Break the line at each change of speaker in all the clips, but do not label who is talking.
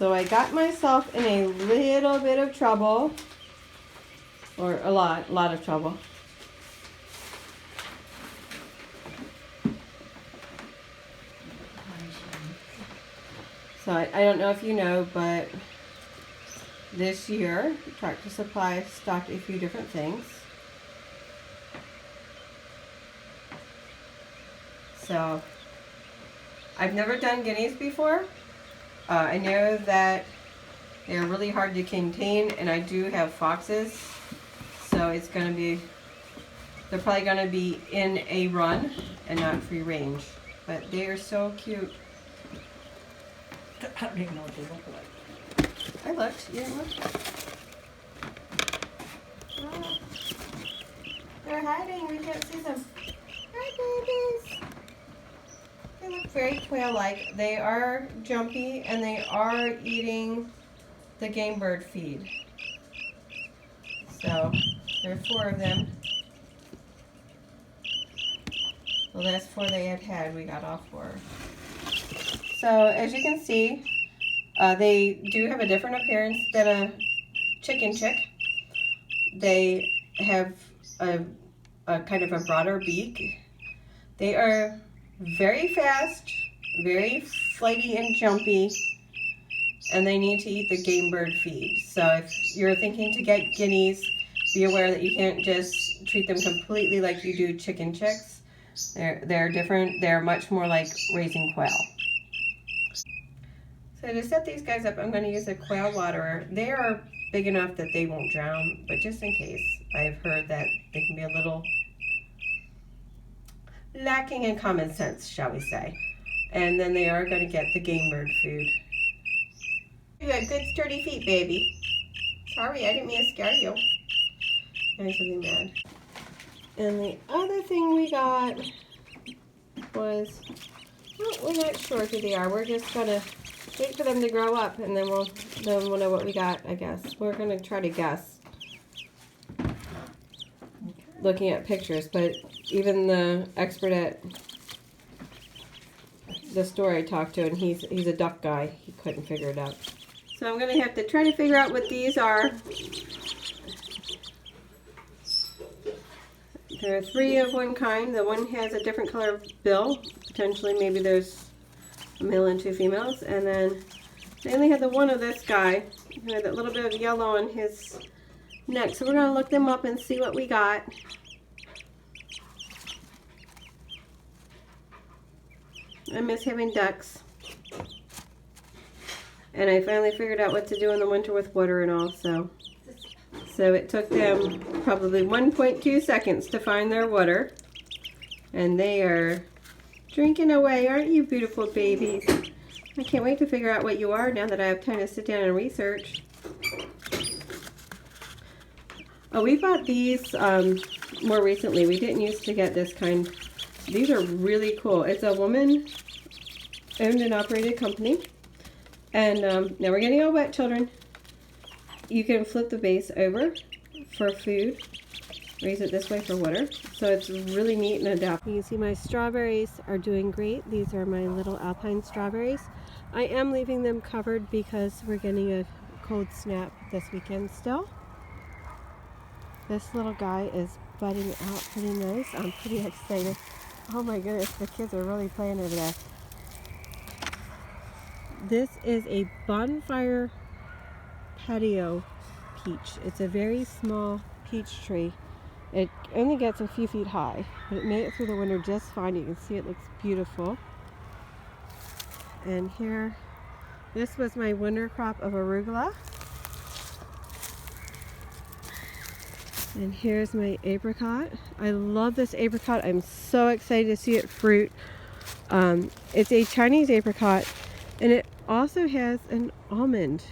So I got myself in a little bit of trouble, or a lot of trouble. So I don't know if you know, but this year Tractor Supply stocked a few different things. So I've never done guineas before. I know that they're really hard to contain, and I do have foxes, so it's going to be, they're probably going to be in a run and not free range, but they are so cute.
I don't even know what they look like.
I looked. You didn't look? Oh, they're hiding. We can't see them. Hi, babies. They look very quail-like. They are jumpy, and they are eating the game bird feed. So there are 4 of them. The last 4 they had, we got off for. So as you can see, they do have a different appearance than a chicken chick. They have a kind of a broader beak. They are very fast, very flighty and jumpy, and they need to eat the game bird feed. So if you're thinking to get guineas, be aware that you can't just treat them completely like you do chicken chicks. They're different. They're much more like raising quail. So to set these guys up, I'm going to use a quail waterer. They are big enough that they won't drown, but just in case, I've heard that they can be a little lacking in common sense, shall we say. And then they are going to get the game bird food. You got good sturdy feet, baby. Sorry, I didn't mean to scare you. Now he's really mad. And the other thing we got was, well, we're not sure who they are. We're just going to wait for them to grow up, and then we'll know what we got, I guess. We're going to try to guess looking at pictures, but even the expert at the store I talked to, and he's a duck guy, he couldn't figure it out. So I'm going to have to try to figure out what these are. There are 3 of one kind. The one has a different color bill. Potentially maybe there's a male and 2 females. And then they only had the one of this guy who had that little bit of yellow on his neck. So we're going to look them up and see what we got. I miss having ducks. And I finally figured out what to do in the winter with water and all. So it took them probably 1.2 seconds to find their water. And they are drinking away. Aren't you beautiful babies? I can't wait to figure out what you are now that I have time to sit down and research. Oh, we bought these more recently. We didn't used to get this kind. These are really cool. It's a woman owned and operated company. And now we're getting all wet, children. You can flip the base over for food, raise it this way for water. So it's really neat and adaptable. You can see my strawberries are doing great. These are my little alpine strawberries. I am leaving them covered because we're getting a cold snap this weekend still. This little guy is budding out pretty nice. I'm pretty excited. Oh my goodness, the kids are really playing over there. This is a bonfire patio peach. It's a very small peach tree. It only gets a few feet high, but it made it through the winter just fine. You can see it looks beautiful. And here, this was my winter crop of arugula. And here's my apricot. I love this apricot. I'm so excited to see it fruit. It's a Chinese apricot, and it also has an almond.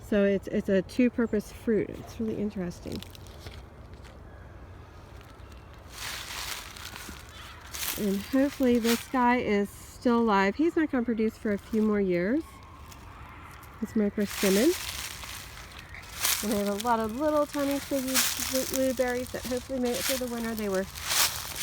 So it's a 2-purpose fruit. It's really interesting. And hopefully this guy is still alive. He's not going to produce for a few more years. It's my persimmon. And I have a lot of little tiny twiggy blueberries that hopefully made it through the winter. They were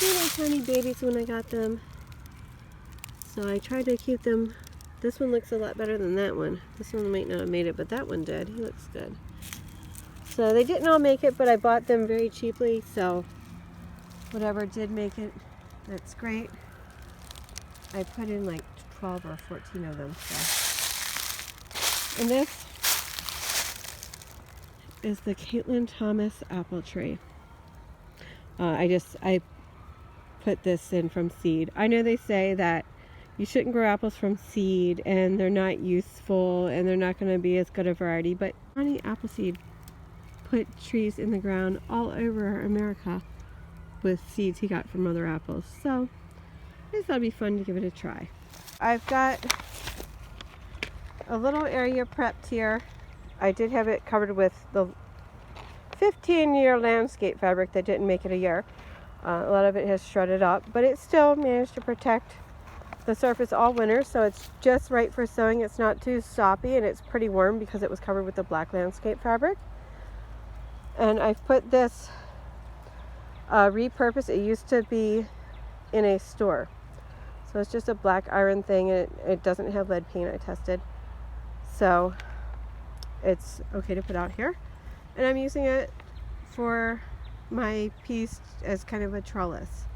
little tiny babies when I got them. So I tried to keep them This one looks a lot better than that one. This one might not have made it, but that one did. He looks good. So they didn't all make it, but I bought them very cheaply, so whatever did make it, that's great. I put in like 12 or 14 of them. So. And this is the Caitlin Thomas apple tree. I put this in from seed. I know they say that you shouldn't grow apples from seed and they're not useful and they're not going to be as good a variety, but Johnny Appleseed put trees in the ground all over America with seeds he got from other apples. So I just thought it'd be fun to give it a try. I've got a little area prepped here. I did have it covered with the 15-year landscape fabric that didn't make it a year. A lot of it has shredded up, but it still managed to protect the surface all winter, so it's just right for sewing. It's not too soppy and it's pretty warm because it was covered with the black landscape fabric. And I've put this repurposed. It used to be in a store, so it's just a black iron thing, and it doesn't have lead paint. I tested, so it's okay to put out here. And I'm using it for my piece as kind of a trellis.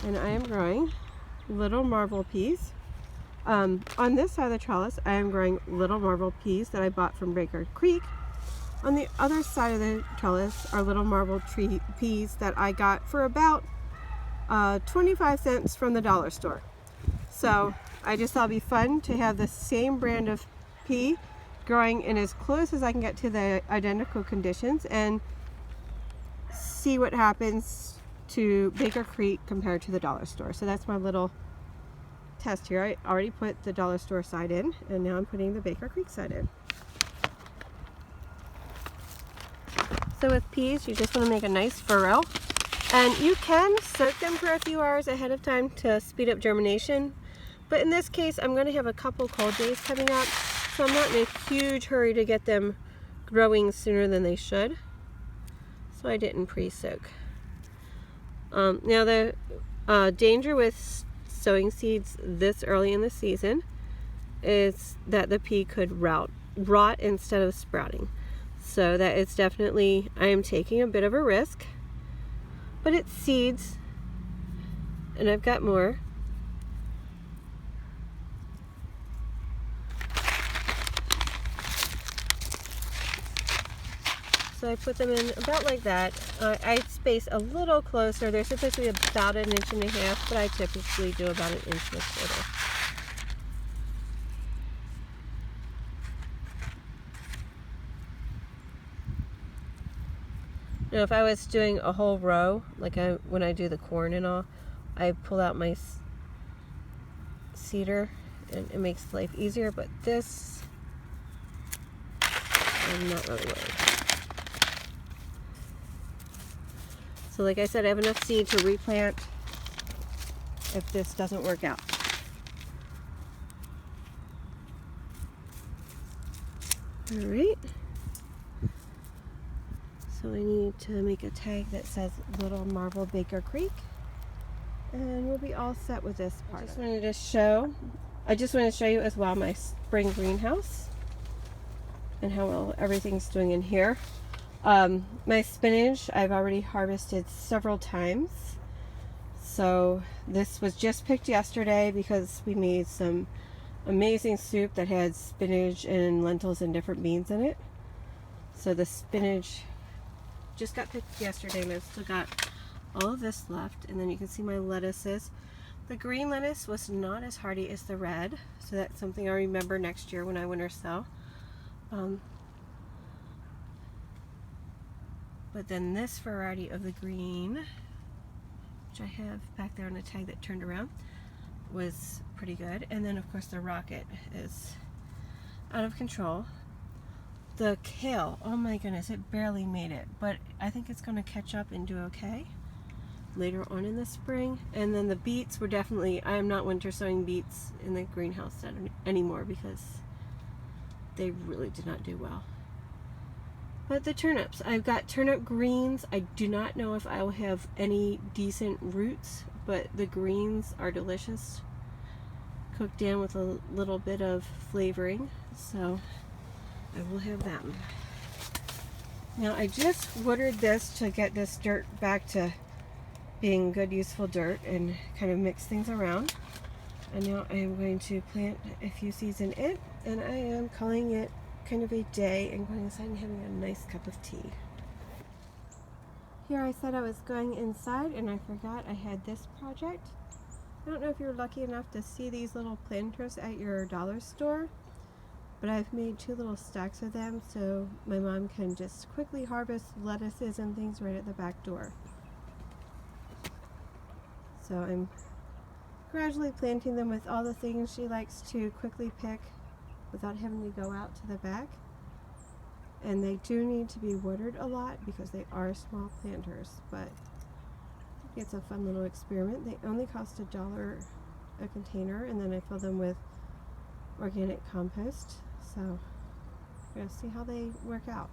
And I am growing little marble peas. On this side of the trellis, I am growing little marble peas that I bought from Baker Creek. On the other side of the trellis are little marble peas that I got for about 25 cents from the dollar store. So I just thought it'd be fun to have the same brand of pea growing in as close as I can get to the identical conditions and see what happens to Baker Creek compared to the dollar store. So that's my little test here. I already put the dollar store side in, and now I'm putting the Baker Creek side in. So with peas, you just want to make a nice furrow, and you can soak them for a few hours ahead of time to speed up germination, but in this case I'm going to have a couple cold days coming up, so I'm not in a huge hurry to get them growing sooner than they should, so I didn't pre-soak. Now the danger with sowing seeds this early in the season is that the pea could rot instead of sprouting. So that is definitely, I am taking a bit of a risk, but it's seeds, and I've got more. So I put them in about like that. I space a little closer. They're supposed to be about 1.5 inches, but I typically do about 1.25 inches. Now, if I was doing a whole row, like when I do the corn and all, I pull out my cedar and it makes life easier, but this, I'm not really worried. So like I said, I have enough seed to replant if this doesn't work out. All right. So I need to make a tag that says Little Marble Baker Creek, and we'll be all set with this part. I just wanted to show you as well my spring greenhouse and how well everything's doing in here. My spinach I've already harvested several times, so this was just picked yesterday because we made some amazing soup that had spinach and lentils and different beans in it. So the spinach just got picked yesterday, and I've still got all of this left. And then you can see my lettuces. The green lettuce was not as hardy as the red, so that's something I remember next year when I winter sow. But then this variety of the green, which I have back there on a tag that turned around, was pretty good. And then of course the rocket is out of control. The kale, oh my goodness, it barely made it, but I think it's going to catch up and do okay later on in the spring. And then the beets were definitely, I am not winter sowing beets in the greenhouse anymore because they really did not do well. But the turnips, I've got turnip greens. I do not know if I will have any decent roots, but the greens are delicious. cooked in with a little bit of flavoring, so I will have them. Now I just watered this to get this dirt back to being good useful dirt and kind of mix things around. And now I am going to plant a few seeds in it, and I am calling it kind of a day and going inside and having a nice cup of tea. Here I said I was going inside and I forgot I had this project. I don't know if you're lucky enough to see these little planters at your dollar store, but I've made 2 little stacks of them so my mom can just quickly harvest lettuces and things right at the back door. So I'm gradually planting them with all the things she likes to quickly pick without having to go out to the back. And they do need to be watered a lot because they are small planters, but it's a fun little experiment. They only cost $1 a container, and then I fill them with organic compost. So we're going to see how they work out.